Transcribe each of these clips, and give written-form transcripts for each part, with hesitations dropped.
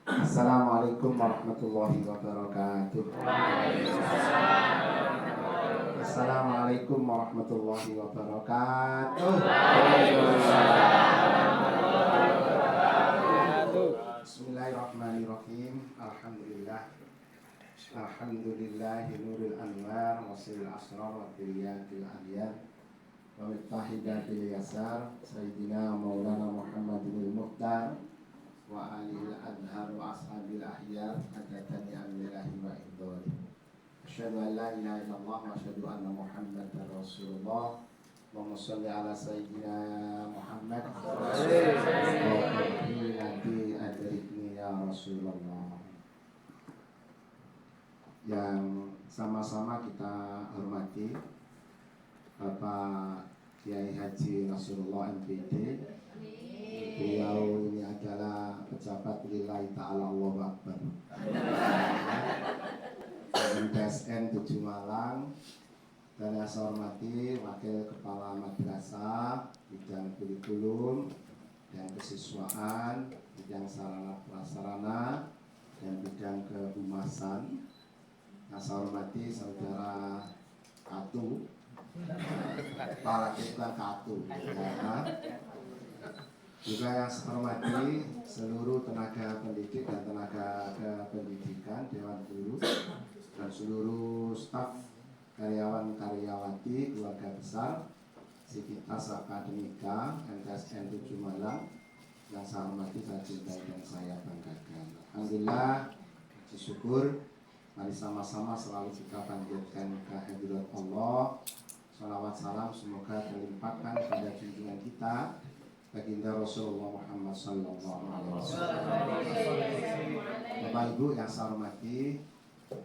Assalamualaikum warahmatullahi wabarakatuh. Assalamualaikum warahmatullahi wabarakatuh. Bismillahirrahmanirrahim. Alhamdulillah. Alhamdulillahi nuril anwar wasilil asrar wa biliyatil aliyah wa mittahidatil yasar Sayyidina Maulana Muhammadul Mukhtar wa alil adhar wa ashabil ahyar hadatani amilahi wa idhari. Asyhadu an la ilaha illallah wa asyhadu anna Muhammadar Rasulullah. Allahumma sholli ala sayyidina Muhammad wa qul nanti adrikni ya Rasulullah. Yang sama-sama kita hormati Bapak Kiai Haji Nasrullah MPD. Beliau ini adalah pejabat lillahi ta'ala Allahu Akbar PSN 7 Malang. Dan yang saya hormati Wakil Kepala Madrasah bidang kurikulum dan kesiswaan, bidang sarana prasarana dan bidang kehumasan. Yang saya hormati Saudara Katu, Kepala Kepala Katu ya. Juga yang saya hormati seluruh tenaga pendidik dan tenaga kependidikan, Dewan Guru, dan seluruh staf karyawan-karyawati keluarga besar Sivitas Akademika MTSN 7 Malang yang saya hormati, saya cintai dan saya banggakan. Alhamdulillah, puji syukur, mari sama-sama selalu kita panjatkan kehadirat Allah. Salawat salam semoga terlimpahkan pada junjungan kita baginda Rasulullah Muhammad sallallahu alaihi wasallam. Bapak Ibu yang saya hormati,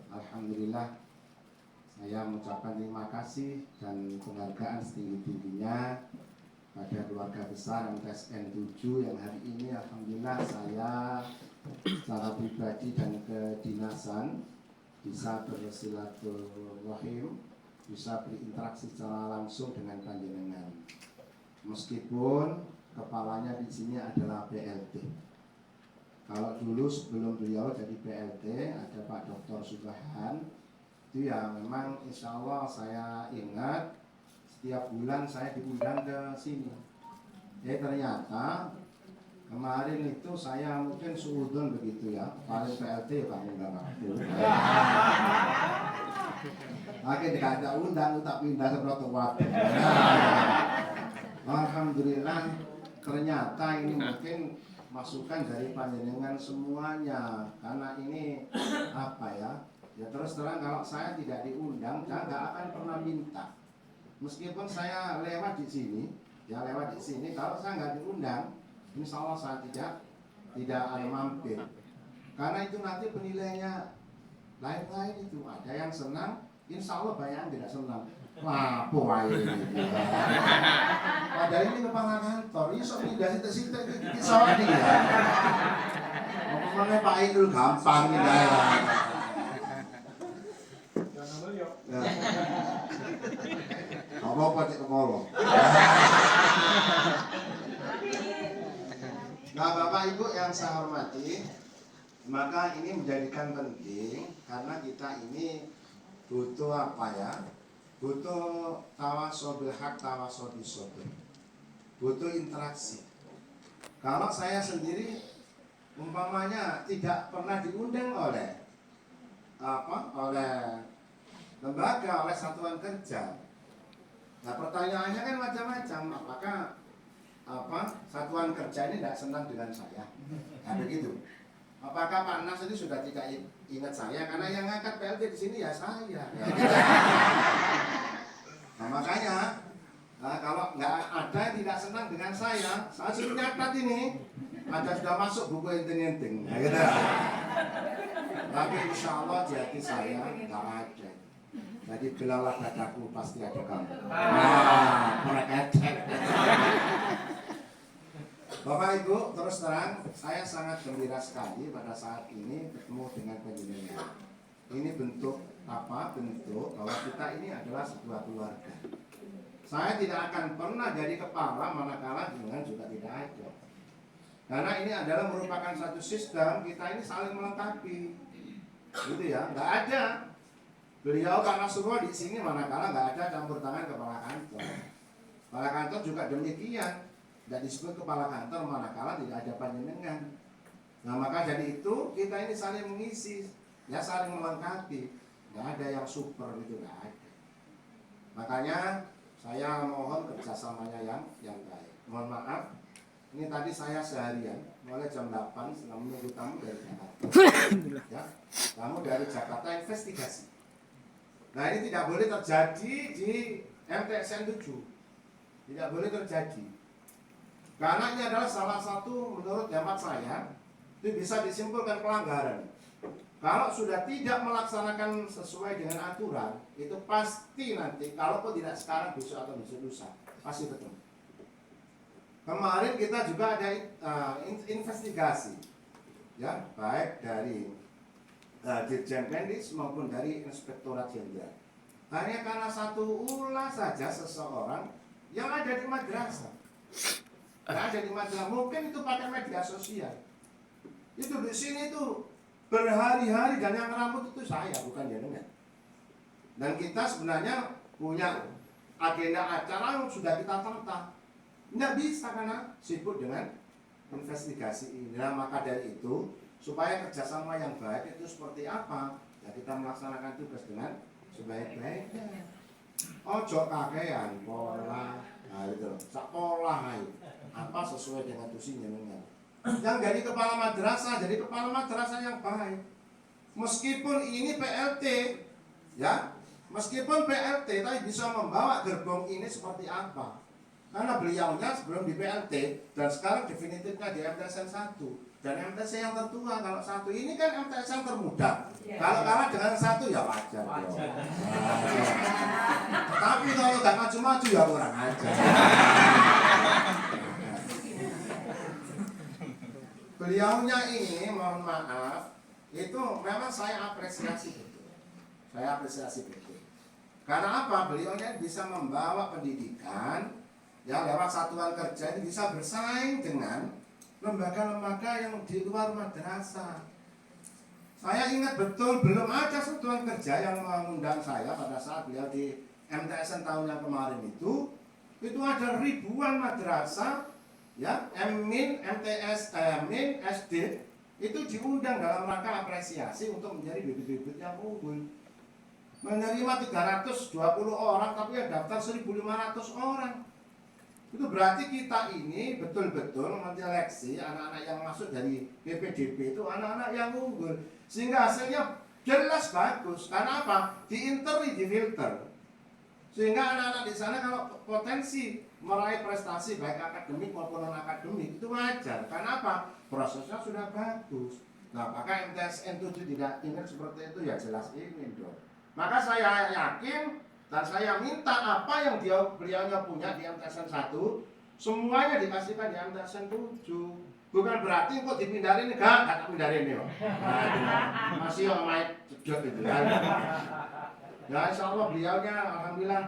alhamdulillah saya mengucapkan terima kasih dan penghargaan setinggi-tingginya pada keluarga besar MTSN 7 yang hari ini alhamdulillah saya secara pribadi dan kedinasan bisa bersilaturahim, bisa berinteraksi secara langsung dengan panjenengan. Meskipun kepalanya di sini adalah PLT. Kalau dulu sebelum beliau jadi PLT ada Pak Dr. Subahan, itu ya memang insya Allah saya ingat setiap bulan saya diundang ke sini. Ternyata kemarin itu saya mungkin suudon begitu ya, paling PLT Pak undang aku. Akhirnya dikata undang, tak pindah seperti waktu. Alhamdulillah, ternyata ini mungkin masukan dari panjenengan semuanya. Karena ini apa ya? Ya terus terang kalau saya tidak diundang, saya nggak akan pernah minta. Meskipun saya lewat di sini, ya lewat di sini. Kalau saya nggak diundang, insya Allah saya tidak akan mampir. Karena itu nanti penilaiannya lain-lain itu. Ada yang senang, insya Allah banyak yang tidak senang. Wah, poai ini. Padahal ini kepala kantor, ini sok pindah situ-situ kisah dia. Ngomongnya Pak Idul gampang pindah ya. Apa-apa cek kemolo. Nah Bapak Ibu yang saya hormati, maka ini menjadikan penting karena kita ini butuh apa ya? Butuh tawasobil hak, tawasobil sobir. Butuh interaksi. Kalau saya sendiri umpamanya tidak pernah diundang oleh oleh lembaga, oleh satuan kerja. Nah pertanyaannya kan macam-macam. Apakah satuan kerja ini tidak senang dengan saya? Nah begitu. Apakah Pak Nas ini sudah tidak ingat saya? Karena yang ngangkat PLT di sini ya saya. Nah makanya kalau nggak ada yang tidak senang dengan saya suruh nyatat ini. Ada sudah masuk buku enting-enting. Nah, gitu. Tapi insya Allah di hati saya nggak ada. Jadi belalah dadaku pasti ada kamu. Nah, mereka. Bapak Ibu, terus terang saya sangat gembira sekali pada saat ini bertemu dengan panjenengan. Ini bentuk apa? Bentuk bahwa kita ini adalah sebuah keluarga. Saya tidak akan pernah jadi kepala manakala jenengan juga tidak ada. Karena ini adalah merupakan satu sistem, kita ini saling melengkapi. Gitu ya, nggak ada. Beliau karena semua di sini manakala nggak ada campur tangan kepala kantor. Kepala kantor juga demikian, tidak disebut kepala kantor manakala tidak ada panjenengan. Nah maka jadi itu kita ini saling mengisi, ya saling melengkapi. Nggak ada yang super itu, nggak ada. Makanya saya mohon kerjasamanya yang baik. Mohon maaf, ini tadi saya seharian mulai jam 8 sedang menunggu tamu dari Jakarta. Ya, tamu dari Jakarta investigasi. Nah ini tidak boleh terjadi di MTSN 7. Tidak boleh terjadi. Karena ini adalah salah satu menurut hemat saya itu bisa disimpulkan pelanggaran. Kalau sudah tidak melaksanakan sesuai dengan aturan, itu pasti nanti, kalaupun tidak sekarang, besok atau besok lusa, pasti betul. Kemarin kita juga ada investigasi, ya, baik dari Dirjen Pendis maupun dari Inspektorat Jenderal. Hanya karena satu ulah saja seseorang yang ada di madrasah, mungkin itu pakai media sosial. Itu di sini tuh berhari-hari dan yang rambut itu saya, bukan jenengan. Dan kita sebenarnya punya agenda acara yang sudah kita tata. Nggak bisa karena sibuk dengan investigasi ini. Nah, maka dari itu, supaya kerjasama yang baik itu seperti apa? Ya kita melaksanakan tugas dengan sebaik-baiknya. Ojo kakean, pola, nah itu loh, sak pola ayo. Apa sesuai dengan tusi jenengan. Yang jadi kepala madrasah yang baik. Meskipun ini PLT, ya, meskipun PLT, tapi bisa membawa gerbong ini seperti apa? Karena beliaunya sebelum di PLT dan sekarang definitifnya di MTSN 1 dan MTSN yang tertua. Kalau satu ini kan MTSN termuda. Kalau kalah dengan satu ya wajar. Tapi kalau nggak maju-maju ya kurang ajar. Beliaunya ini mohon maaf itu memang saya apresiasi betul. Karena apa? Beliaunya bisa membawa pendidikan ya lewat satuan kerja ini bisa bersaing dengan lembaga-lembaga yang di luar madrasah. Saya ingat betul belum ada satuan kerja yang mengundang saya pada saat beliau di MTSN tahun yang kemarin itu ada ribuan madrasah ya, MTS, SD itu diundang dalam rangka apresiasi untuk menjadi bibit-bibit yang unggul. Menerima 320 orang tapi yang daftar 1.500 orang. Itu berarti kita ini betul-betul menyeleksi anak-anak yang masuk dari PPDB itu anak-anak yang unggul. Sehingga hasilnya jelas bagus. Karena apa? Diinteri, difilter. Sehingga anak-anak di sana kalau potensi meraih prestasi baik akademik maupun non-akademik itu wajar. Karena apa? Prosesnya sudah bagus. Nah, maka MTSN 7 tidak ingin seperti itu ya jelas ingin dong. Maka saya yakin dan saya minta apa yang beliaunya punya di MTSN 1 semuanya dikasihkan di MTSN 7. Bukan berarti kok dipindahin enggak pindahin ya. Masih main cedot itu kan. Ya insya Allah beliaunya alhamdulillah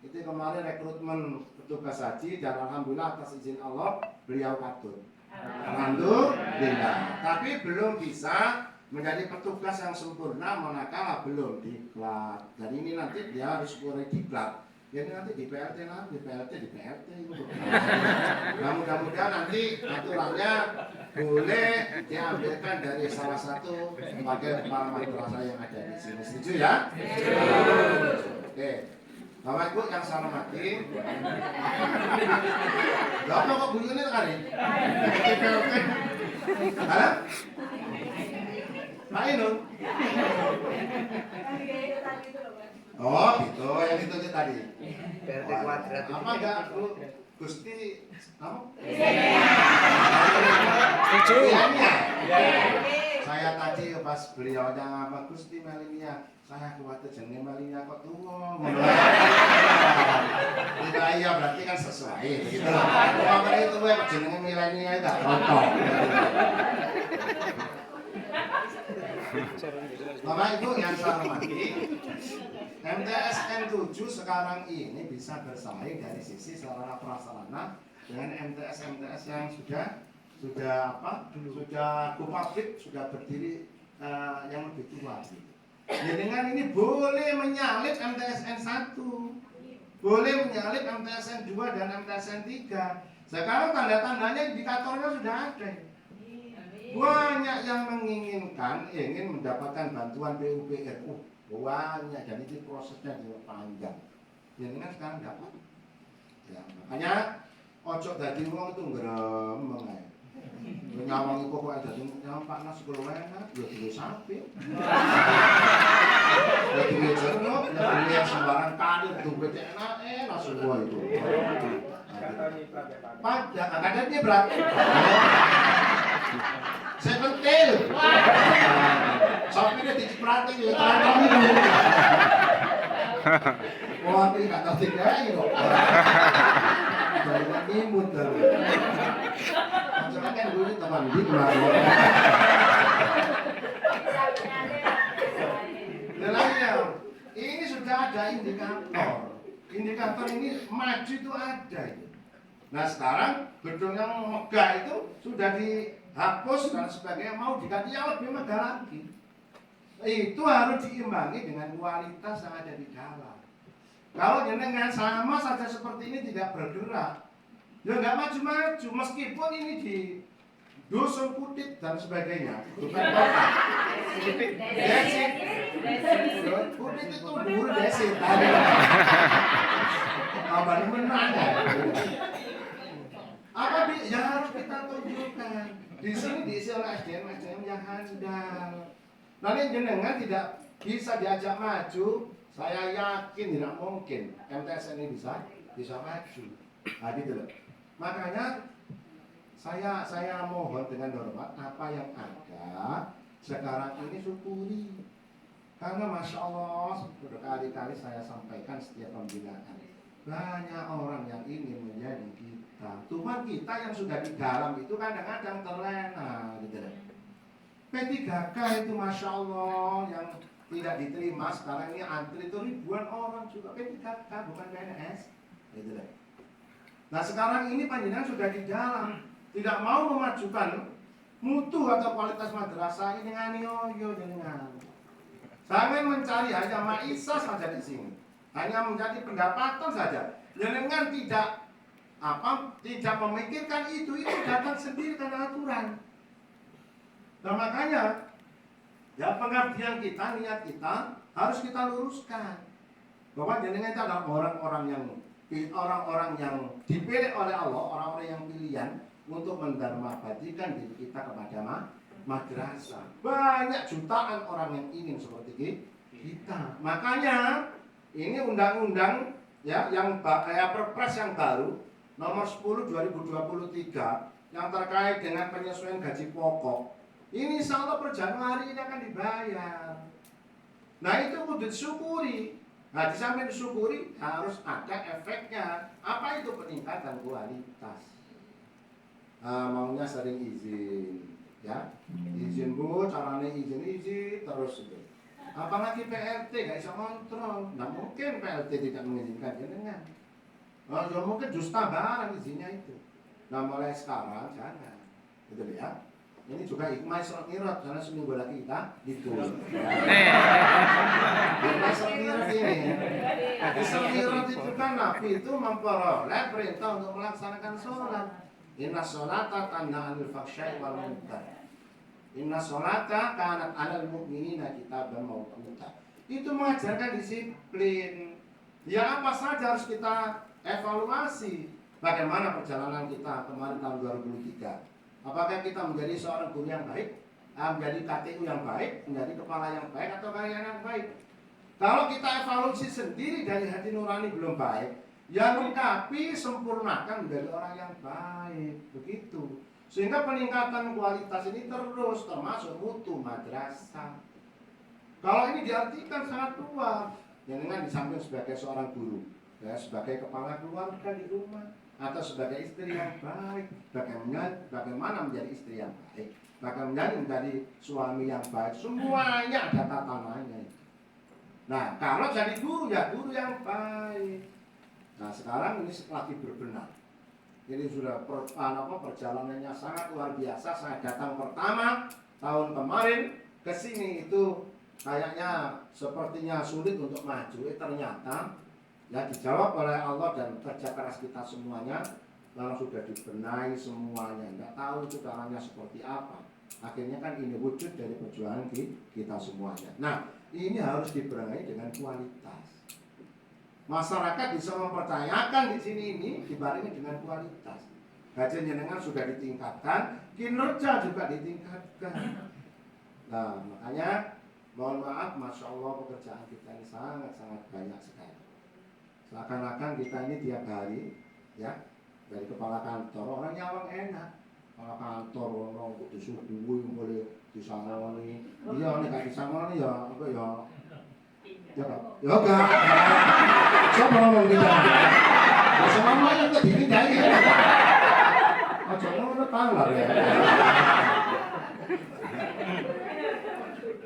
itu kemarin rekrutmen petugas haji dan alhamdulillah atas izin Allah beliau katut. Alhamdulillah. Tapi belum bisa menjadi petugas yang sempurna manakala belum diklat. Dan ini nanti dia harus mulai diklat. Jadi nanti di PLT lah, di PLT. Nah mudah-mudahan nanti aturannya boleh diambilkan dari salah satu wakil kepala madrasah yang ada di sini. Setuju ya? Oke. Bapak Ibu yang saya hormati. Lah kok bunyinya kali? Hah? Pak Inun? Oh gitu, yang itu tadi. PRT kuadrat. Apa enggak Bu? Gusti apa? Iya. Saya tadi pas beliaunya apa Gusti Malinia, saya khawatir jenenge Malinia kok tuwa. Iya berarti kan sesuai begitu. Kalau itu jenenge Milenia itu rontok. Bapak Ibu yang saya hormati, MTSN 7 sekarang ini bisa bersaing dari sisi sarana prasarana dengan MTS yang sudah sudah apa? Sudah go public, sudah berdiri yang lebih tua. Ya dengan ini boleh menyalip MTSN 1, boleh menyalip MTSN 2 dan MTSN 3. Sekarang tanda-tandanya indikatornya sudah ada. Banyak yang menginginkan, ingin mendapatkan bantuan PUPR. Banyak, dan itu prosesnya juga panjang. Ya dengan sekarang dapat. Ya, makanya ojo dadi wong itu ngremeng ae. Nyawangi kok dadi nyampak nas kulo enak, ya duwe sapi. Ya duwe jeruk, ya duwe sembarang kalir duwe enak semua itu. Pada akademnya berarti. Saya pentil. Sapi dia diciprati ya terang itu. Wah, ini gak ngerti kayak kok. Jangan imut dah. Macam kan gue teman di kemarin. Lelahnya, ini sudah ada indikator. Indikator ini maju itu ada. Nah sekarang gedung yang megah itu sudah dihapus dan sebagainya, mau diganti yang lebih megah lagi. Itu harus diimbangi dengan kualitas yang ada di dalam. Kalau jenengan sama saja seperti ini tidak bergerak, ya nggak maju-maju. Meskipun ini di dusun Kutit dan sebagainya, bukan kota. Desit, Kutit itu buru desit. Apa menang? Apa yang harus kita tunjukkan? Di sini diisi oleh SDM yang handal. Nanti jenengan tidak bisa diajak maju. Saya yakin tidak mungkin MTSN ini bisa maju. Nah, gitu loh. Makanya saya mohon dengan hormat apa yang ada sekarang ini syukuri. Karena Masya Allah berkali-kali saya sampaikan setiap pembinaan, banyak orang yang ingin menjadi kita. Cuma kita yang sudah di dalam itu kadang-kadang terlena, gitu loh. P3K itu Masya Allah yang tidak diterima sekarang ini antri itu ribuan orang juga P3K bukan PNS, gitu loh. Nah sekarang ini panjenengan sudah di dalam, tidak mau memajukan mutu atau kualitas madrasah ini dengan yoyo jenengan. Jangan mencari hanya maisha saja di sini, hanya menjadi pendapatan saja. Jenengan tidak memikirkan itu datang sendiri karena aturan. Nah makanya ya pengabdian kita, niat kita harus kita luruskan bahwa jenengan itu adalah orang-orang yang dipilih oleh Allah, orang-orang yang pilihan untuk mendarmabadikan diri kita kepada madrasah. Banyak jutaan orang yang ingin seperti kita. Makanya ini undang-undang ya yang Perpres yang baru nomor 10 2023 yang terkait dengan penyesuaian gaji pokok. Ini insya Allah per Januari ini akan dibayar. Nah itu kudu disyukuri. Nah di samping disyukuri harus ada efeknya. Apa itu peningkatan kualitas? Maunya sering izin, ya izin bu, caranya izin terus itu. Apalagi PLT gak bisa kontrol. Nah mungkin PLT tidak mengizinkan jenengan. Ya mungkin dusta barang izinnya itu. Nah mulai sekarang jangan, gitu ya. Ini juga hikmah Isra Mi'raj karena seminggu lagi kita diturun. Hikmah Isra Mi'raj ini. Isra Mi'raj itu kan Nabi itu memperoleh perintah untuk melaksanakan sholat. Inna sholata tanha 'anil fahsya'i wal munkar. Inna sholata kanat 'alal mu'minina kitaban mawquta. Itu mengajarkan disiplin. Ya apa saja harus kita evaluasi. Bagaimana perjalanan kita kemarin tahun 2003? Apakah kita menjadi seorang guru yang baik, menjadi KTU yang baik, menjadi kepala yang baik, atau karyawan yang baik? Kalau kita evaluasi sendiri dari hati nurani belum baik, ya lengkapi, sempurnakan menjadi orang yang baik, begitu. Sehingga peningkatan kualitas ini terus, termasuk mutu madrasah. Kalau ini diartikan sangat luas, dengan di samping sebagai seorang guru, ya, sebagai kepala keluarga di rumah, atau sebagai istri yang baik, bagaimana menjadi istri yang baik, bagaimana menjadi suami yang baik, semuanya ada tatanannya. Nah kalau jadi guru ya guru yang baik. Nah sekarang ini lagi berbenah. Ini sudah perjalanannya sangat luar biasa. Saya datang pertama tahun kemarin ke sini itu kayaknya sepertinya sulit untuk maju. Ternyata ya dijawab oleh Allah dan kerja keras kita semuanya. Lalu sudah dibenahi semuanya. Nggak tahu itu caranya seperti apa. Akhirnya kan ini wujud dari perjuangan kita semuanya. Nah, ini harus dibenahi dengan kualitas. Masyarakat bisa mempercayakan di sini ini dibarengi dengan kualitas. Gaji jenengan sudah ditingkatkan, kinerja juga ditingkatkan. Nah, makanya mohon maaf, masya Allah pekerjaan kita ini sangat banyak sekali. Seakan-akan kita ini tiap hari, ya, dari kepala kantor orang nyawang enak. Kepala kantor orang kok disuguhi boleh disangoni. Iya, nek gak disangoni ya apa ya. Ya enggak. Siapa ngomong gitu? Ya semuanya itu dipindahin. Aja ngono tanglar ya.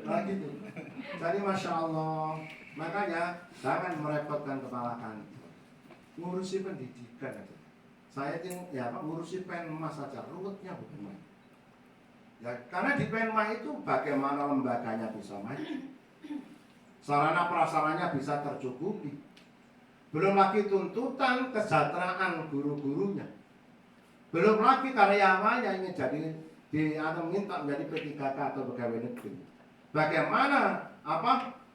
Nah gitu. Jadi masya Allah, makanya jangan merepotkan kepala kantor. Ngurusi pendidikan aja. Saya ya ngurusi Penma saja, ruwetnya bukan main. Ya, karena di Penma itu bagaimana lembaganya bisa maju. Sarana prasarannya bisa tercukupi. Belum lagi tuntutan kesejahteraan guru-gurunya. Belum lagi karyawannya ingin jadi minta menjadi P3K atau pegawai negeri. Bagaimana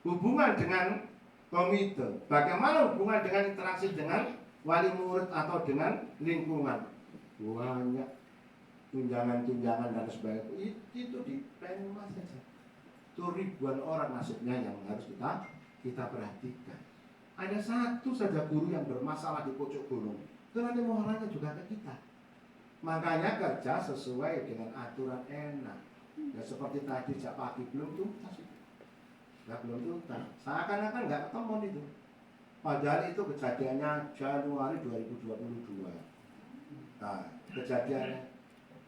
hubungan dengan komite? Bagaimana hubungan dengan interaksi dengan wali murid atau dengan lingkungan? Banyak tunjangan-tunjangan dan sebagainya. Itu di Penma saja. Itu ribuan orang nasibnya yang harus kita perhatikan. Ada satu saja guru yang bermasalah di pojok gunung, itu nanti muaranya juga ke kita. Makanya kerja sesuai dengan aturan enak. Ya seperti tadi sejak pagi belum tuntas. Belum tuntas. Seakan-akan nggak ketemu itu. Padahal itu kejadiannya Januari 2022. Nah, kejadiannya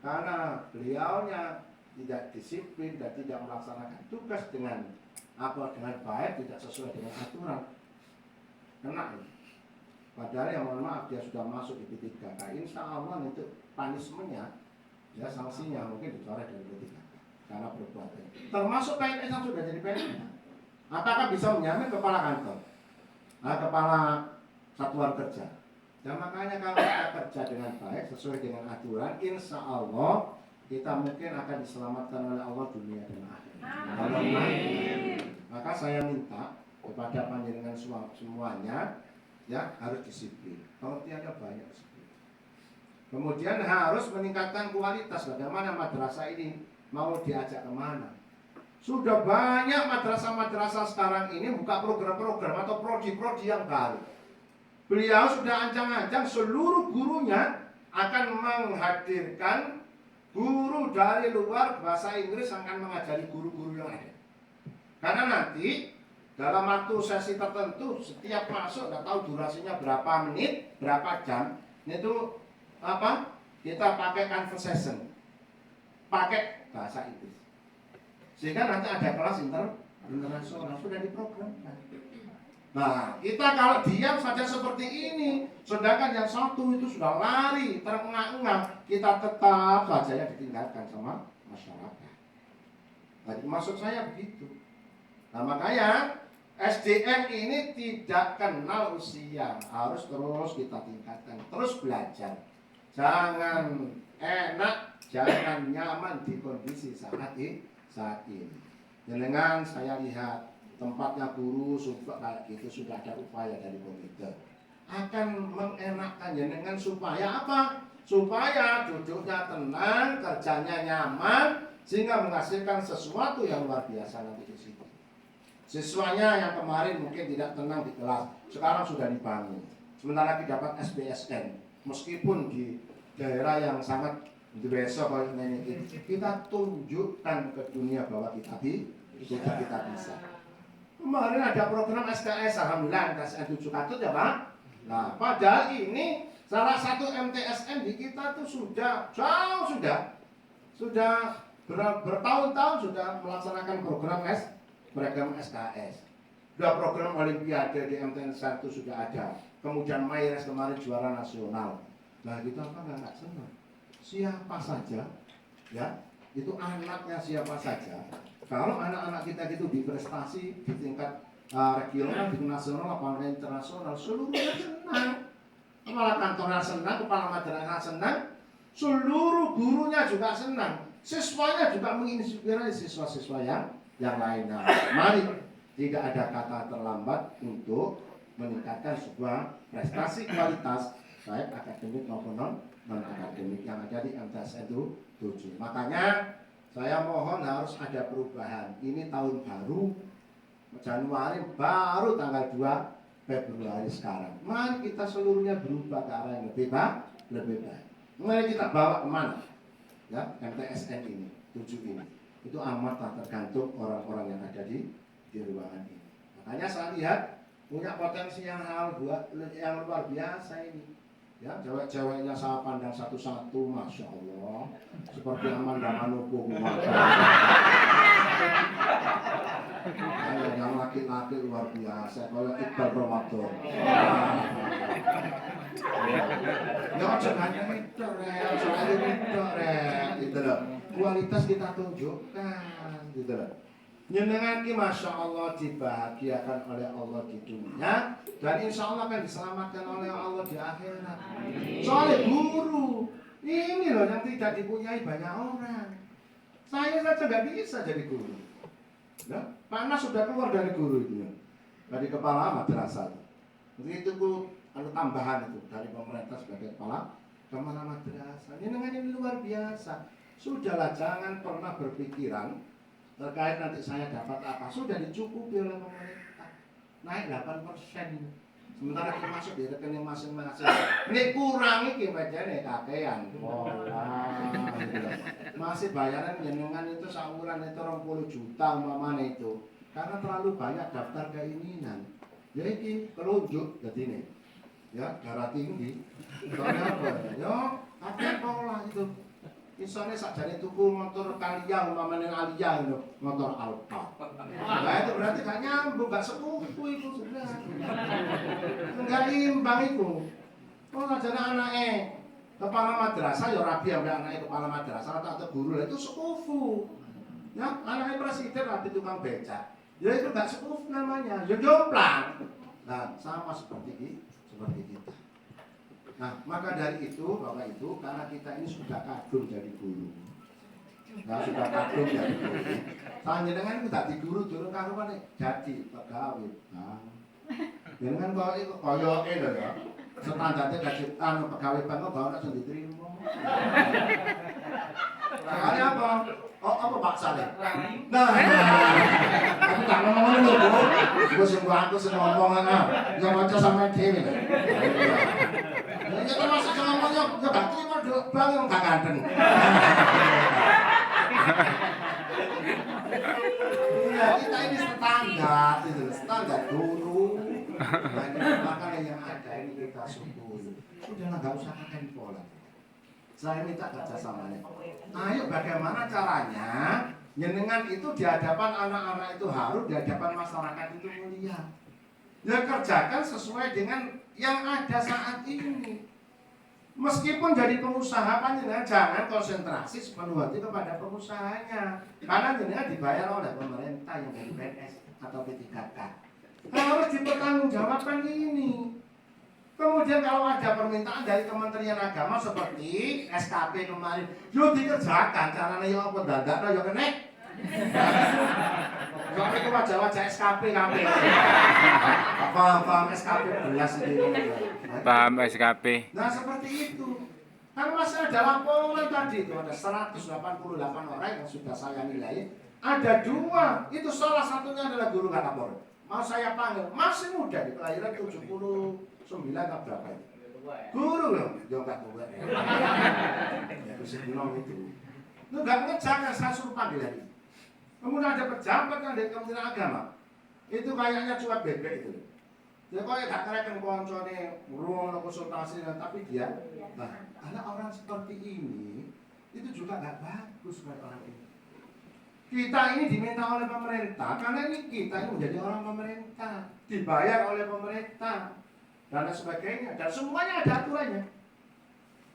karena beliaunya tidak disiplin dan tidak melaksanakan tugas dengan baik, tidak sesuai dengan aturan, kena ini. Padahal yang mohon maaf dia sudah masuk di P3K. Insya Allah itu punishmentnya, ya sanksinya mungkin dicoret dari P3K karena perbuatan. Termasuk PNS yang sudah jadi PNS. Apakah bisa menjamin kepala kantor, kepala satuan kerja? Dan makanya kalau kita kerja dengan baik sesuai dengan aturan, insya Allah kita mungkin akan diselamatkan oleh Allah dunia dan akhirat. Maka saya minta kepada panjenengan semuanya ya harus disiplin. Pengertiannya banyak sekali. Kemudian harus meningkatkan kualitas. Bagaimana madrasah ini mau diajak kemana? Sudah banyak madrasah-madrasah sekarang ini buka program-program atau prodi-prodi yang baru. Beliau sudah ancang-ancang seluruh gurunya akan menghadirkan guru dari luar bahasa Inggris akan mengajari guru-guru yang ada. Karena nanti dalam waktu sesi tertentu setiap masuk nggak tahu durasinya berapa menit, berapa jam, itu kita pakai conversation, pakai bahasa Inggris. Sehingga nanti ada kelas internasional sudah diprogramkan. Nah, kita kalau diam saja seperti ini, sedangkan yang satu itu sudah lari, terengah-engah, kita tetap saja yang ditinggalkan sama masyarakat. Jadi maksud saya begitu. Nah, makanya SDM ini tidak kenal usia, harus terus kita tingkatkan, terus belajar. Jangan enak, jangan nyaman di kondisi saat ini. Dengan saya lihat tempatnya guru suka kayak gitu sudah ada upaya dari komite akan mengenakkan jenengan supaya apa? Supaya duduknya tenang, kerjanya nyaman, sehingga menghasilkan sesuatu yang luar biasa nanti di situ. Siswanya yang kemarin mungkin tidak tenang di kelas, sekarang sudah dibangun. Sebentar lagi dapat SBSN, meskipun di daerah yang sangat besok kalau ini kita tunjukkan ke dunia bahwa kita bisa. Kemarin ada program SKS, alhamdulillah SKS 7 katut ya Pak. Nah, padahal ini salah satu MTSN di kita tuh sudah bertahun-tahun sudah melaksanakan program SKS. Sudah program Olimpiade di MTN 1 sudah ada. Kemudian Mayres kemarin juara nasional. Nah kita apa nggak senang? Siapa saja, ya itu anaknya siapa saja. Kalau anak-anak kita itu berprestasi di tingkat regional, di nasional, apalagi internasional, seluruhnya senang. Kepala kantornya senang, kepala madrasah senang, seluruh gurunya juga senang, siswanya juga menginspirasi siswa-siswa yang lainnya. Mari tidak ada kata terlambat untuk meningkatkan sebuah prestasi kualitas baik akademik maupun non akademik yang ada di MTS itu 7. Makanya saya mohon harus ada perubahan. Ini tahun baru, Januari baru tanggal 2 Februari sekarang. Mari kita seluruhnya berubah ke arah yang lebih baik. Mari kita bawa kemana? Ya, MTSN ini, 7 ini. Itu amat tergantung orang-orang yang ada di ruangan ini. Makanya saya lihat punya potensi yang luar biasa ini. Ya, cewek-ceweknya saya pandang satu-satu, masya Allah, seperti Amanda Manopo. Yang laki-laki luar biasa, kalau Iqbal Ramadan. Ya, jangan itu, gitu loh. Kualitas kita tunjukkan, gitu loh. Nyenengake masya Allah dibahagiakan oleh Allah di dunia dan insya Allah akan diselamatkan oleh Allah di akhirat. Soalnya guru ini loh yang tidak dipunyai banyak orang. Saya saja nggak bisa jadi guru. Ya, karena sudah keluar dari guru itu ya, dari kepala madrasah. Itu ada tambahan itu dari pemerintah sebagai kepala madrasah. Nyenengan ini luar biasa. Sudahlah, jangan pernah berpikiran terkait nanti saya dapat apa, sudah dicukupi oleh pemerintah, naik 8%. Sementara kita masuk di rekening masing-masing, ini kurang ini nih kakean, masih bayaran jenengan itu sahuran itu 20 juta umpamanya itu, karena terlalu banyak daftar keinginan. Jadi kelunjuk jadi ini, ya darah tinggi, soalnya apa? Yo, kakek pola itu. Misalnya sakjane tuku motor Kalia umpamane Alia itu, motor Alfa. Nah itu berarti gak nyambung, gak sekufu itu sudah. Enggak imbang itu. Oh ajane anake kepala madrasah ya rabi ambek anake kepala madrasah atau guru itu sekufu. Ya, anaknya presiden rabi tukang becak. Ya itu gak sekufu namanya, ya jomplang. Nah, sama seperti kita. Nah, maka dari itu, Bapak Ibu, karena kita ini sudah kadung jadi guru. Nah, sudah kadung jadi guru. Panjenengan itu dadi guru durung karuan jadi pegawai bank. Jenengan kok iku koyoke lho ya. Standarte gaji pegawai bank kok ora iso diterima. Kali apa? Oh, apa paksane? Nah, aku tak ngomong lho, Bu. Aku sing ngomong ana. Ya maca sampean dhewe. Ya termasuk ngomong ya gak terima dok bang yang gak ganteng. Iya kita ini standar dulu. Makanya yang ada ini kita syukuri. Sudahlah gak usah akan pola. Saya minta kerjasamanya. Ayo bagaimana caranya jenengan itu di hadapan anak-anak itu harus di hadapan masyarakat itu mulia. Ya kerjakan sesuai dengan yang ada saat ini. Meskipun jadi pengusaha panjenengan jangan konsentrasi sepenuh hati kepada pengusahanya. Karena jenengan dibayar oleh pemerintah yang dari PNS atau P3K. Harus dipertanggungjawabkan ini. Kemudian kalau ada permintaan dari Kementerian Agama seperti SKP kemarin, yo dikerjakan caranya yo apa dadakno yo kene. Soalnya itu wajah-wajah SKP kami. Paham SKP belas itu. Paham SKP. Nah seperti itu. Kan masih ada laporan tadi itu ada 188 orang yang sudah saya nilai. Ada 2, itu salah satunya adalah guru nggak lapor. Mau saya panggil, masih muda di kelahiran 79 atau berapa itu. Guru loh, dia nggak tua. Ya itu sebelum itu. Itu nggak ngejaga, saya suruh panggil lagi. Kemudian ada pejabat yang dari Kementerian Agama. Itu kayaknya cuat bebek itu. Dia kok gak keren koncone ruang konsultasi tapi dia. Nah, ada orang seperti ini itu juga gak bagus buat orang ini. Kita ini diminta oleh pemerintah karena ini kita ini menjadi orang pemerintah, dibayar oleh pemerintah dan sebagainya dan semuanya ada aturannya.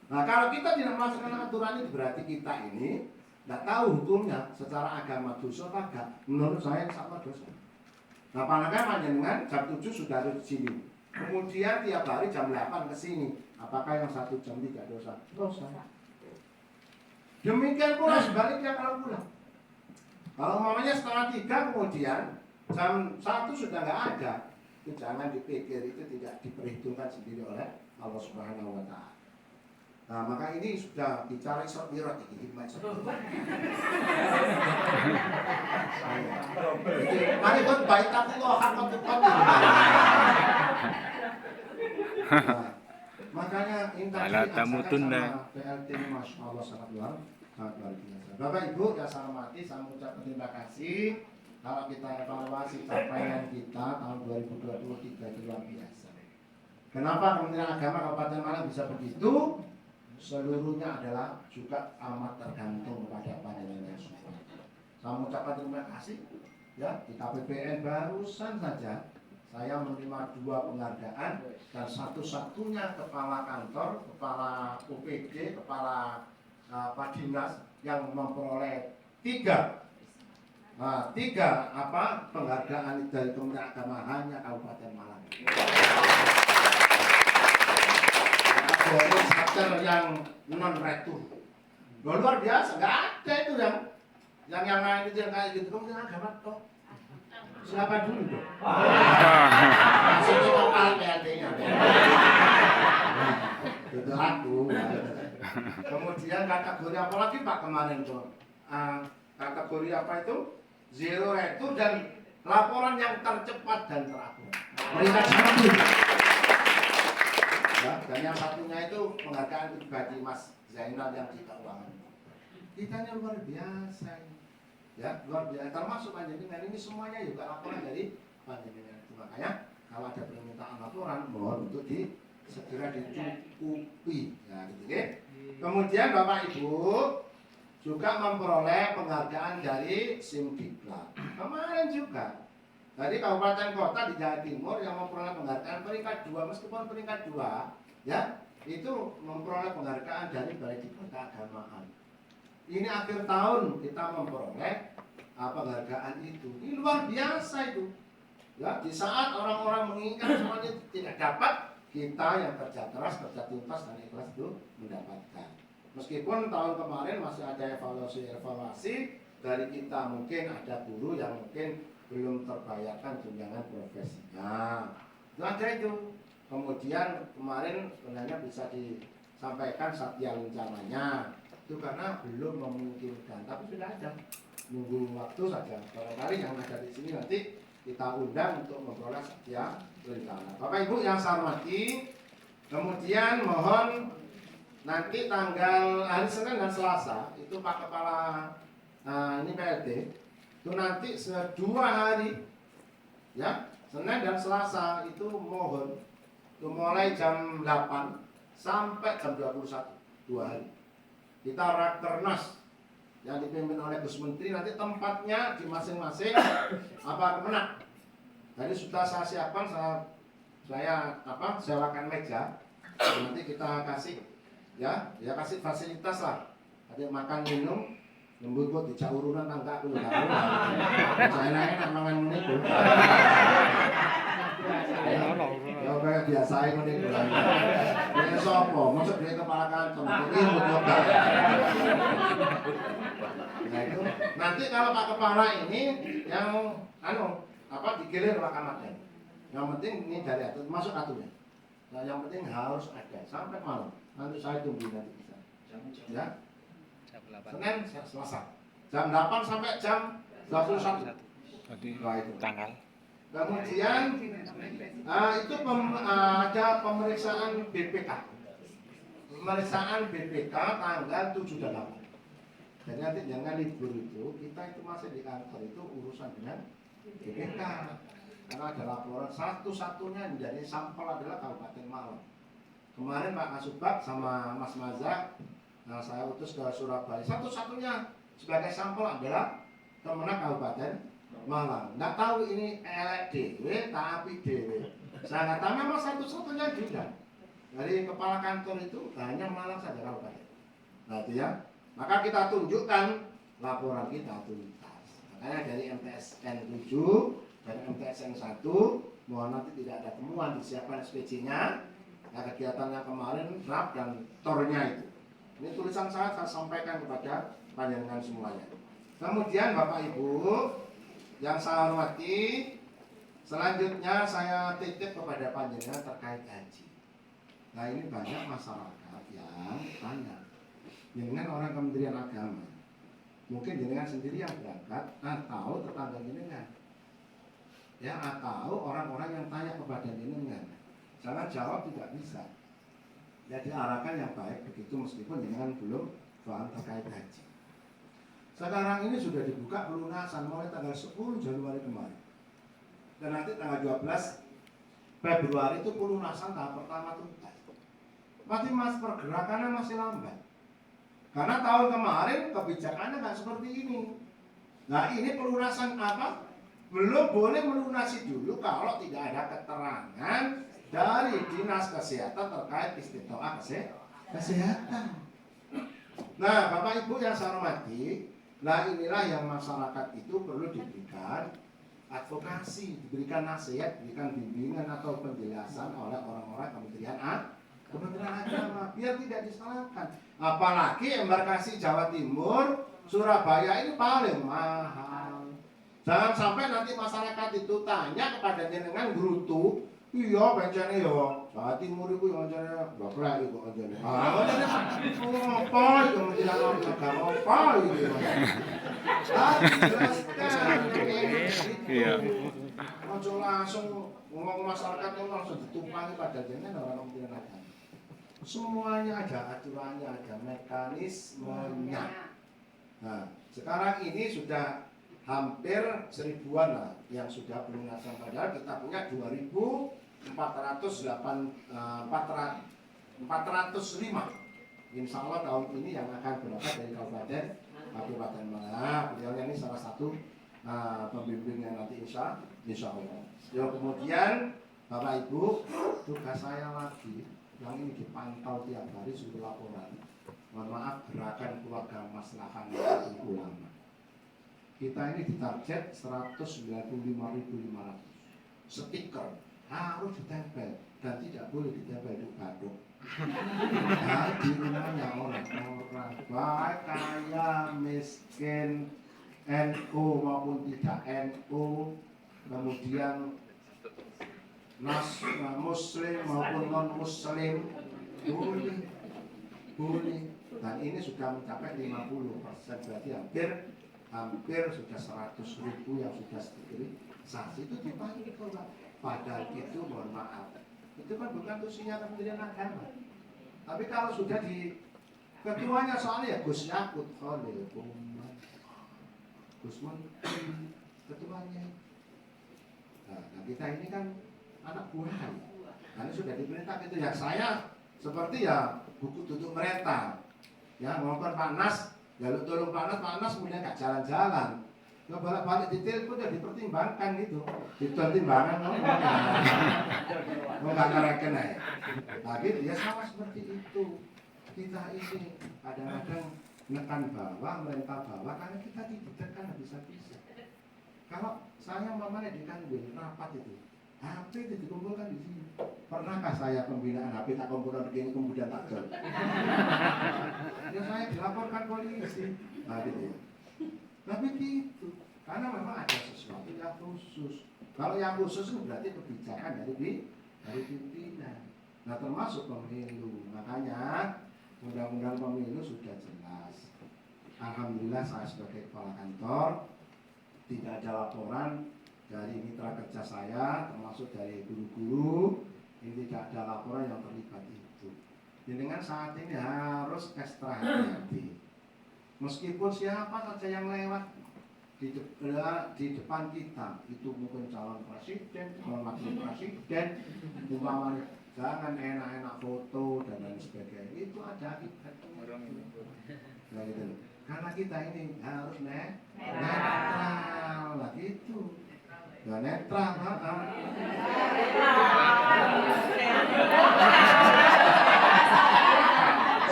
Nah, kalau kita tidak melaksanakan aturan ini berarti kita ini tidak tahu hukumnya secara agama dosa apa enggak. Menurut saya sama dosa. Nah, apalagi panjenengan jam 7 sudah harus di sini. Kemudian tiap hari jam 8 ke sini. Apakah yang 1 jam tidak dosa? Dosa. Demikian pula sebaliknya kalau pulang. Kalau umpamanya setengah 3 kemudian jam 1 sudah nggak ada, itu jangan dipikir, itu tidak diperhitungkan sendiri oleh Allah Subhanahu wa Ta'ala. Nah, maka ini sudah bicara isra mi'raj ini hikmah isra mi'raj. Mari kon baitakullah hakka tuqatih. Makanya Ala tamutunna. PLT ini Masya Allah sangat luar biasa. Bapak Ibu yang saya hormati, saya mengucapkan terima kasih. Kalau kita evaluasi capaian kita tahun 2023 itu luar biasa. Kenapa Kementerian Agama Kabupaten Malang bisa begitu? Seluruhnya adalah juga amat tergantung kepada panjenengan semua. Saya mengucapkan terima kasih. Ya, di KPPN barusan saja saya menerima 2 penghargaan dan satu-satunya kepala kantor, kepala UPD, kepala Dinas yang memperoleh 3 penghargaan dari Kementerian Agama hanya Kabupaten Malang. Kategori satker yang non retur. Luar biasa, nggak ada itu yang lain itu yang kayak gitu. Kementerian Agama toh. Siapa dulu dong? Langsung ke total PLT-nya. Itu aku. Kemudian kategori apa lagi Pak kemarin tuh? Kategori apa itu? Zero retur dan laporan yang tercepat dan terakur. Peringkat 1. Ya, dan yang satunya itu penghargaan pribadi Mas Zainal yang di keuangan. Kita luar biasa. Ya, luar biasa. Termasuk panjenengan ini semuanya juga laporan dari panjenengan. Makanya kalau ada permintaan laporan mohon untuk segera dicukupi. Ya, gitu ya. Kemudian Bapak Ibu juga memperoleh penghargaan dari Simdiklat. Kemarin juga dari kabupaten kota di Jawa Timur yang memperoleh penghargaan peringkat 2, meskipun peringkat 2 ya, itu memperoleh penghargaan dari Balai Diklat Keagamaan. Ini akhir tahun kita memperoleh penghargaan itu. Ini luar biasa itu. Ya, di saat orang-orang menginginkan semuanya tidak dapat, kita yang kerja keras, kerja tuntas dan ikhlas itu mendapatkan. Meskipun tahun kemarin masih ada evaluasi dari kita, mungkin ada guru yang mungkin belum terbayarkan tunjangan profesinya. Itu ada itu. Kemudian kemarin sebenarnya bisa disampaikan satya rencananya. Itu karena belum memungkinkan, tapi sudah ada. Nunggu waktu saja. Barangkali yang ada di sini nanti kita undang untuk memperoleh satya rencana. Bapak Ibu yang saya hormati, kemudian mohon nanti tanggal hari Senin dan Selasa itu Pak Kepala ini PLT itu nanti 2 hari ya, Senin dan Selasa itu mohon itu mulai jam 8 sampai jam 21, 2 hari kita rakernas yang dipimpin oleh Gus Menteri. Nanti tempatnya di masing-masing Kemenak. Jadi sudah saya siapkan, saya sewakan meja. Nanti kita kasih kasih fasilitas lah. Ada makan minum, nembus kok dijak urunan tangga aku enggak tahu. Saya enak mangan menit. Ya kayak biasa ngene iki. Ini sapa? Masuk dari kepala kantong. Ini mutlak. Nah itu nanti kalau Pak Kepala ini yang digilir rekamannya. Yang penting ini dari atur, masuk aturnya. Nah, yang penting harus ada sampai malam. Nanti saya tunggu nanti bisa. Ya. Senin, Selasa. Jam 8 sampai jam 21. Nah, itu Tanggal. Kemudian itu ada pemeriksaan BPK. Pemeriksaan BPK tanggal 7 dan 8. Jadi nanti jangan libur itu, kita itu masih di kantor itu urusan dengan BPK. Karena ada laporan satu-satunya yang menjadi sampel adalah Kabupaten Malang. Kemarin Pak Kasubag sama Mas Mazak, saya utus ke Surabaya. Satu-satunya sebagai sampel adalah Kemenak Kabupaten Malang. Nggak tahu ini elek dewe, tapi dewe. Saya nggak tahu memang satu-satunya juga. Dari kepala kantor itu hanya Malang saja kabupaten. Nah itu ya. Maka kita tunjukkan laporan kita tuntas. Makanya dari MTSN 7 dan MTSN 1 mohon nanti tidak ada temuan, disiapkan SPC-nya. Ya, kegiatannya kemarin draft dan tornya itu. Ini tulisan saya sampaikan kepada panjenengan semuanya. Kemudian Bapak Ibu yang saya hormati, selanjutnya saya titip kepada panjenengan terkait haji. Nah ini banyak masyarakat yang tanya dengan orang Kementerian Agama. Mungkin jenengan sendiri yang berangkat atau tetangga jenengan. Ya, atau orang-orang yang tanya kepada jenengan. Jangan jawab tidak bisa. Ya diarahkan yang baik begitu meskipun jenengan belum paham terkait haji. Sekarang ini sudah dibuka pelunasan mulai tanggal 10 Januari kemarin. Dan nanti tanggal 12 Februari itu pelunasan tahap pertama tuntas. Masih pergerakannya masih lambat. Karena tahun kemarin kebijakannya nggak seperti ini. Nah ini pelunasan apa? Belum boleh melunasi dulu kalau tidak ada keterangan dari Dinas Kesehatan terkait istiqtoah kesehatan. Nah Bapak Ibu yang saya hormati, nah inilah yang masyarakat itu perlu diberikan advokasi, diberikan nasihat, diberikan bimbingan atau penjelasan oleh orang-orang Kementerian Agama biar tidak disalahkan. Apalagi embarkasi Jawa Timur, Surabaya ini paling mahal. Jangan sampai nanti masyarakat itu tanya kepada jenengan gerutu, iya bencana ya Jawa Timur itu yang bencana bapak itu bencana. Apa itu Kementerian Agama apa itu? Jelaskan. Iya. Ojo langsung ngomong masyarakat itu langsung ditumpangi pada jenengan orang Kementerian Agama. Semuanya ada aturannya, ada mekanismenya. Nah, sekarang ini sudah hampir 1000-an lah yang sudah pelunasan, padahal kita punya 2.405. Insya Allah tahun ini yang akan berangkat dari Kabupaten Malang. Beliau ini salah satu pembimbing yang nanti insya Allah. Ya, kemudian Bapak Ibu, tugas saya lagi yang ini dipantau tiap hari sudah laporan. Mohon maaf, gerakan keluarga maslahan ulama. Kita ini ditarget 195.500 stiker harus ditempel dan tidak boleh ditempel di baduk. Nah, di rumahnya orang-orang baik kaya miskin, NU maupun tidak NU, kemudian muslim maupun non muslim boleh. Dan ini sudah mencapai 50%, berarti hampir sudah 100.000 yang sudah sterilisasi. Itu dipanggil Pak. Padahal itu mohon maaf, itu kan bukan tusinya Kementerian Agama. Tapi kalau sudah di ketuanya soalnya ya Gus Yakut Khalil Gus Menteri ketuanya. Nah kita ini kan anak buah. Karena sudah diperintah itu ya saya seperti ya buku tutup mereka. Ya ngomong Pak Nas, jaluk tolong Pak Nas kemudian gak jalan-jalan. Ya balik-balik detail pun udah dipertimbangkan itu. Dipertimbangkan mau gak ngereken aja. Tapi dia sama seperti itu. Kita ini kadang-kadang menekan bawah, merentah bawah karena kita ditekan bisa-bisa. Kalau saya mamanya di kanwil rapat itu, HP itu dikumpulkan di sini. Pernahkah saya pembinaan HP tak kumpulkan begini kemudian tak jual? Ya saya dilaporkan polisi. Nah gitu ya. Tapi gitu, karena memang ada sesuatu yang khusus. Kalau yang khusus itu berarti kebijakan dari pimpinan. Nah termasuk pemilu. Makanya undang-undang pemilu sudah jelas. Alhamdulillah saya sebagai kepala kantor tidak ada laporan dari mitra kerja saya, termasuk dari guru-guru, ini tidak ada laporan yang terlibat itu. Dengan saat ini harus ekstra hati-hati. Meskipun siapa saja yang lewat di depan kita, itu mungkin calon presiden, calon wakil presiden, umpamanya jangan enak-enak foto dan lain sebagainya. Itu ada akibatnya. Nah, gitu. Karena kita ini harus netral lah gitu. Ya netral,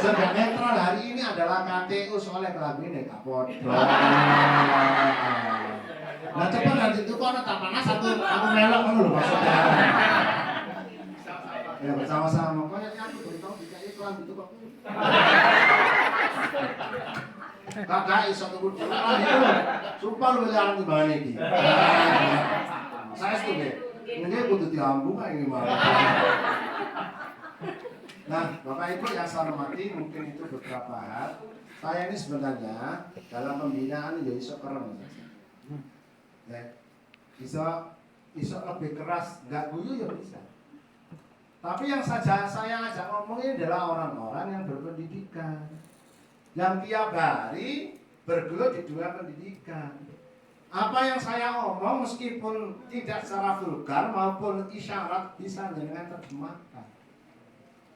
Sudah netral hari ini adalah KTU soalnya kelamin ya kapot. Nah cepat nanti itu kok tak panas aku melok kan lho maksudnya. Ya bersama-sama kok aku beritahu tidak iklan gitu kok. Kakak iso tunggu dulu itu. Sumpah lu jangan timbang iki. Saya setuju. Ini kudu diambung kayak gimana. Nah, Bapak Ibu yang saya hormati, mungkin itu beberapa hal. Saya ini sebenarnya dalam pembinaan ya iso keren. Ya. Iso lebih keras, nggak guyu ya bisa. Tapi yang saya ajak ngomong ini adalah orang-orang yang berpendidikan, yang tiap hari bergelut di dunia pendidikan. Apa yang saya ngomong meskipun tidak secara vulgar maupun isyarat bisa dengan terjemahkan.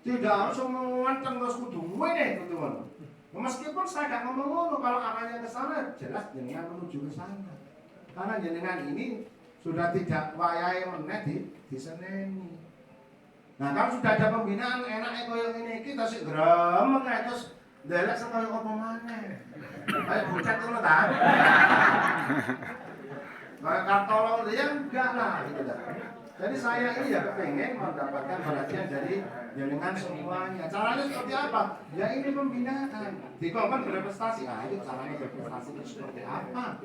Tidak harus ngomong terus kudu ngene kudu ngono. Meskipun saya gak ngomong ngono, kalau arahnya ke sana jelas jenengan menuju ke sana. Karena jenengan ini sudah tidak wayahe meneh diseneni. Nah, kalau sudah ada pembinaan enake koyo ngene iki terus gremeng terus ndelek sekaya apa maneh. Kayak bocah ngono ta. Kayak kartolo dia enggak lah gitu dah. Jadi saya ini ya kepengen mendapatkan perhatian dari jenengan semuanya. Caranya seperti apa? Ya ini pembinaan. Di kelompok berprestasi. Nah itu caranya berprestasi itu seperti apa?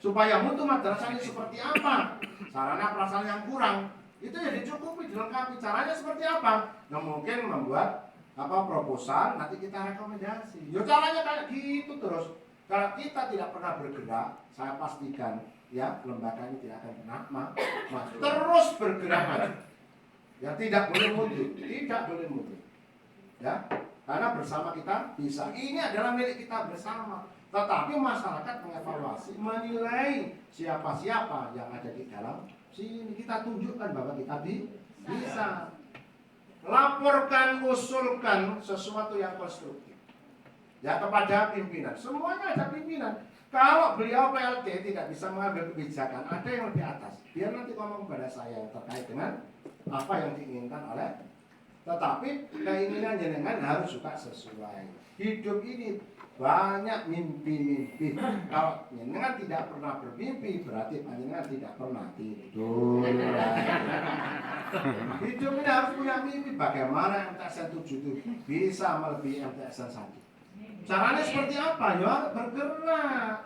Supaya mutu madrasah ini seperti apa? Sarana prasarana yang kurang itu ya dicukupi, dilengkapi. Caranya seperti apa? Nah mungkin membuat proposal, nanti kita rekomendasi. Ya caranya kayak gitu terus. Kalau kita tidak pernah bergerak, saya pastikan ya lembaga ini tidak akan pernah maju. Terus bergerak maju. Ya tidak boleh mundur, tidak boleh mundur. Ya, karena bersama kita bisa. Ini adalah milik kita bersama. Tetapi masyarakat mengevaluasi, menilai siapa-siapa yang ada di dalam sini. Kita tunjukkan bahwa kita bisa. Laporkan, usulkan sesuatu yang konstruktif. Ya kepada pimpinan. Semuanya ada pimpinan. Kalau beliau PLT tidak bisa mengambil kebijakan, ada yang lebih atas. Biar nanti ngomong kepada saya terkait dengan apa yang diinginkan oleh. Tetapi keinginan jenengan harus juga sesuai. Hidup ini banyak mimpi-mimpi. Kalau jenengan tidak pernah bermimpi, berarti jenengan tidak pernah tidur. Hidup ini harus punya mimpi. Bagaimana MTSN 7 itu bisa melebihi MTSN 1? Caranya seperti apa? Ya bergerak.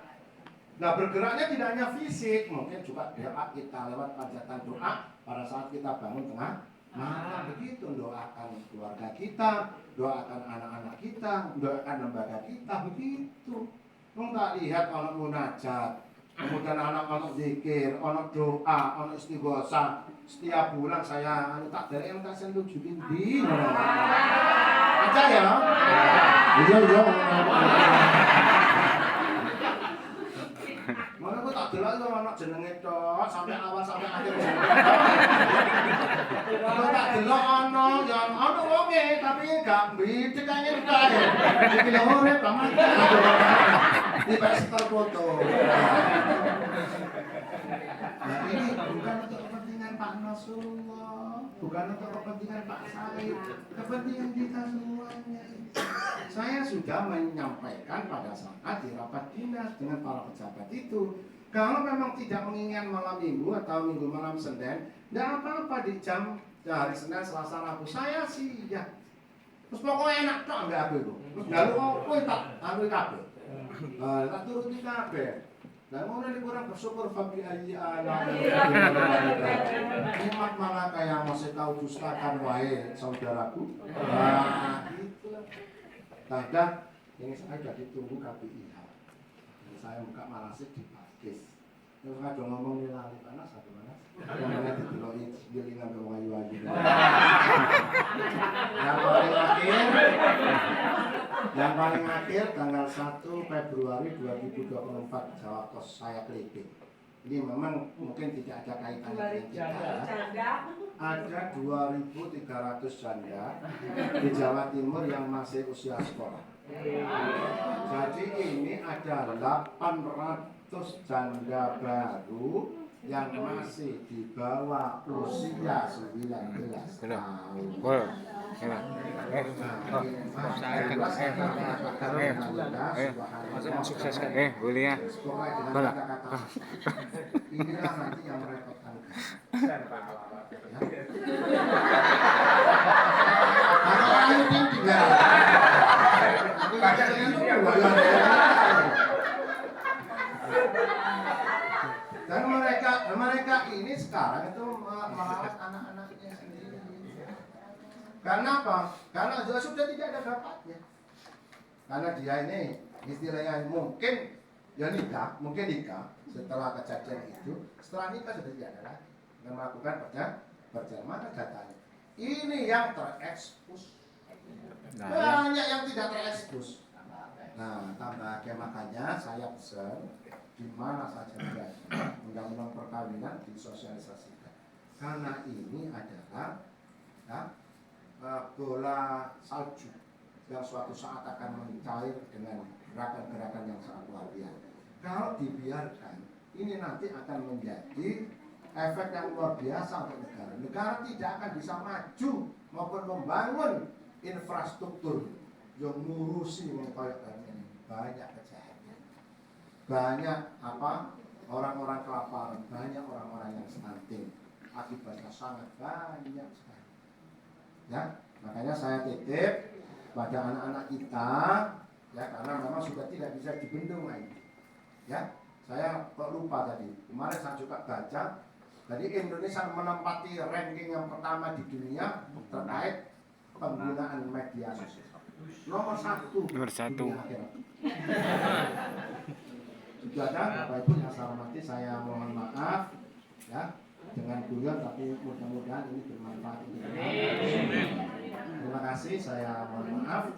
Nah bergeraknya tidak hanya fisik, mungkin juga doa kita lewat panjatan doa pada saat kita bangun tengah malam. Begitu doakan keluarga kita, doakan anak-anak kita, doakan lembaga kita, begitu. Nggak lihat orang munajat, kemudian anak-anak zikir, anak doa, anak istighosah. Setiap bulan saya tak dari MTSN 7 di aja ya. Iya. Mana aku tak delok itu anak jenenge tok sampai awal sampai akhir. Kalau tak delok ono ya ono wonge tapi gak bidek kaya kae. Iki lho urip banget. Tiba setel foto. Nah ini bukan untuk kepentingan Pak Nasrullah, bukan untuk kepentingan Pak Said, kepentingan kita semuanya. Saya sudah menyampaikan pada saat di rapat dinas dengan para pejabat itu, kalau memang tidak menginginkan malam minggu atau minggu malam Senin, tidak apa-apa di jam hari Senin, Selasa, Rabu, saya siap. Terus pokoknya enak tak ambil apa itu. Terus lalu kok tak ambil kabel. Tak turuti kabel. Dan kemudian kurang bersyukur Fabi Ayi Ala nikmat malah kayak masih tahu dustakan wae saudaraku. Nah gitu. Kadang ini saya sudah ditunggu KPIH. Jadi saya buka malasik di Pakis. Terus ada ngomong di lali panas satu panas. Kemudian dideloki bilingan wong ayu-ayu. Yang paling akhir tanggal 1 Februari 2024 Jawa Pos saya keliping. Ini memang mungkin tidak ada kaitannya dengan kita. Ada 2.300 janda di Jawa Timur yang masih usia sekolah. Jadi ini ada 800 janda baru yang masih di bawah usia 19 tahun. Sukses kan? Boleh ya. Pokoknya dengan kata-kata inilah nanti yang merepotkan. Kalau ayo tinggal. Dan mereka ini sekarang itu merawat anak-anaknya sendiri. Karena apa? Karena sudah tidak ada bapaknya. Karena dia ini istilahnya mungkin nikah setelah kejadian itu, setelah nikah sudah tidak ada lagi dan melakukan perjalanan datanya. Ini yang terekspos. Banyak yang tidak terekspos. Nah, makanya saya pesan di mana saja berada undang-undang perkawinan disosialisasikan. Karena ini adalah bola salju yang suatu saat akan mencair dengan gerakan-gerakan yang sangat luar biasa. Kalau dibiarkan, ini nanti akan menjadi efek yang luar biasa untuk negara. Negara tidak akan bisa maju maupun membangun infrastruktur yang ngurusi mengkoyokkan ini. Banyak kejahatan, banyak orang-orang kelaparan, banyak orang-orang yang stunting. Akibatnya sangat banyak sekali. Ya, makanya saya titip pada anak-anak kita, ya, karena memang sudah tidak bisa dibendung lagi. Ya, saya kok lupa tadi. Kemarin saya juga baca, tadi Indonesia menempati ranking yang pertama di dunia terkait penggunaan media sosial. Nomor satu. Itu ada, Bapak Ibu yang saya hormati, saya mohon maaf, ya, dengan guyon, tapi mudah-mudahan ini bermanfaat. Terima kasih, saya mohon maaf.